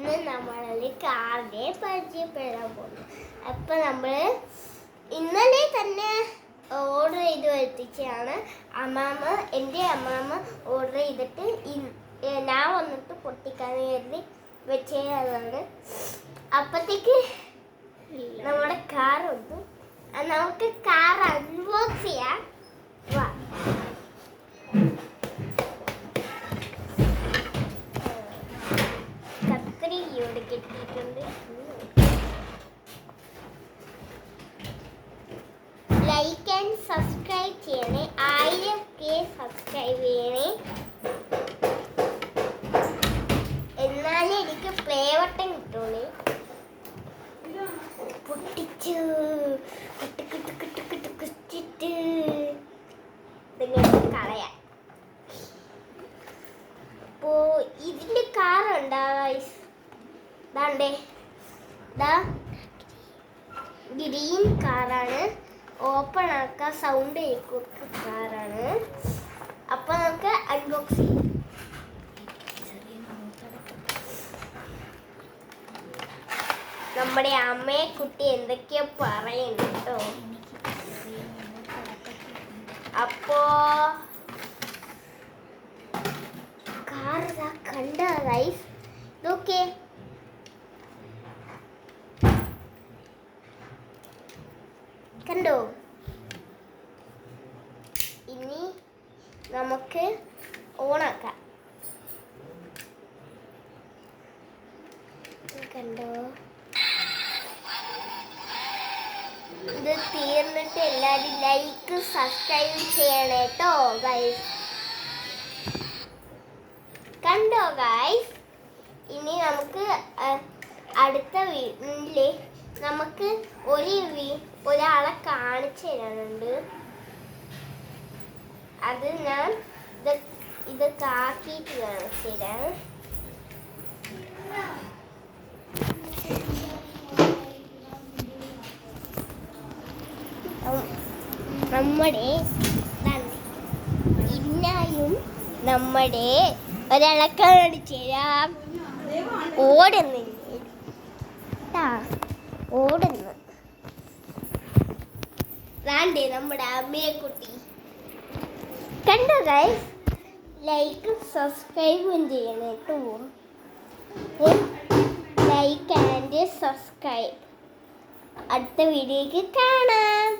ഇന്ന് നമ്മളൊരു കാറിനെ പരിചയപ്പെടാൻ പോകുന്നു. അപ്പം നമ്മൾ ഇന്നലെ തന്നെ ഓർഡർ ചെയ്ത് വരുത്തിച്ചാണ്. എൻ്റെ അമ്മാമ്മ ഓർഡർ ചെയ്തിട്ട് ഞാൻ വന്നിട്ട് പൊട്ടിക്കാൻ കരുതി വെച്ചതാണ്. അപ്പത്തേക്ക് നമ്മുടെ കാർ വന്നു. നമുക്ക് കാർ അൺബോക്സ് ചെയ്യാം. വാ. കത്രി ഇവിടെ കിട്ടിയിട്ടുണ്ട്. ലൈക്ക് ആൻഡ് സബ്സ്ക്രൈബ് ചെയ്യണേ. 1000K സബ്സ്ക്രൈബ് ചെയ്യണേ. എന്നാലേ എനിക്ക് പ്ലേ ബട്ടൺ കിട്ടുള്ളൂ. പൊട്ടിച്ചു ഇതിങ്ങനെ കളയാം. അപ്പോ ഇതിന്റെ കാറുണ്ടാ ദാണ്ടേ, ഗ്രീൻ കാറാണ്. ഓപ്പൺ ആക്കാൻ സൗണ്ട് കേൾക്കുന്ന കാറാണ്. അപ്പൊ നമുക്ക് അൺബോക്സ് ചെയ്യാം. നമ്മുടെ അമ്മയെ കുട്ടി എന്തൊക്കെയോ പറയുന്നു കേട്ടോ. അപ്പോ കാർ കണ്ട ഗൈസ്, ഇതൊക്കെ കണ്ടോ. ഇനി നമുക്ക് ഓണാക്കാം. കണ്ടോ, ഇത് തീർന്നിട്ട് എല്ലാവരും ലൈക്ക് സബ്സ്ക്രൈബ് ചെയ്യണേ കേട്ടോ ഗൈസ്. കണ്ടോ ഗൈസ്. ഇനി നമുക്ക് അടുത്ത വീട്ടില് നമുക്ക് ഒരാളെ കാണിച്ചു തരാനുണ്ട്. അത് ഞാൻ ഇതൊക്കെ ആക്കിയിട്ട് കാണിച്ചു തരാം. നമ്മുടെ ഇന്നായും നമ്മുടെ ഒരാളെ കാണിച്ചു തരാം. ഓടുന്നു. നമ്മുടെ അമ്മയെ കുട്ടി കണ്ടോ ഗൈസ്. ലൈക്കും സബ്സ്ക്രൈബും ചെയ്യണേ കേട്ടോ. Like and subscribe. അടുത്ത വീഡിയോയ്ക്ക് കാണാം.